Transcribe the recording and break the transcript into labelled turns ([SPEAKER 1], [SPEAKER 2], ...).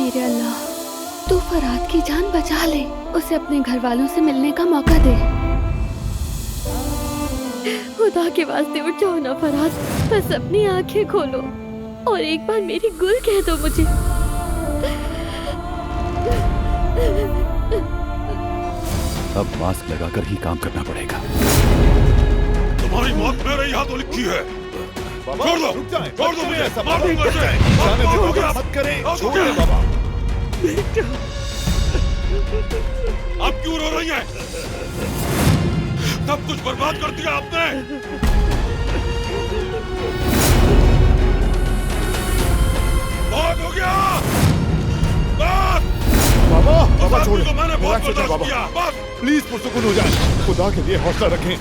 [SPEAKER 1] मेरे अल्लाह, तू फराद की जान बचा ले, उसे अपने घर वालों से मिलने का मौका दे। खुदा के वास्ते उठ जाओ ना फराद, बस अपनी आंखें खोलो और एक बार मेरी गुल कह दो मुझे।
[SPEAKER 2] अब मास्क लगाकर ही काम करना पड़ेगा।
[SPEAKER 3] तुम्हारी मौत मेरे हाथों लिखी है। छोड़ दो, छोड़ दो मुझे, मार दूंगा इसे।
[SPEAKER 4] मत करें, छोड़ दे बाबा।
[SPEAKER 3] आप क्यों रो रही हैं? सब कुछ बर्बाद कर दिया आपने। बहुत हो गया, बस।
[SPEAKER 4] बाबा छोड़
[SPEAKER 3] तो मैंने बहुत बर्दाश्त
[SPEAKER 4] बाबा
[SPEAKER 3] किया, बस।
[SPEAKER 4] प्लीज पुरसुकून हो जाए, खुदा के लिए हौसला रखें।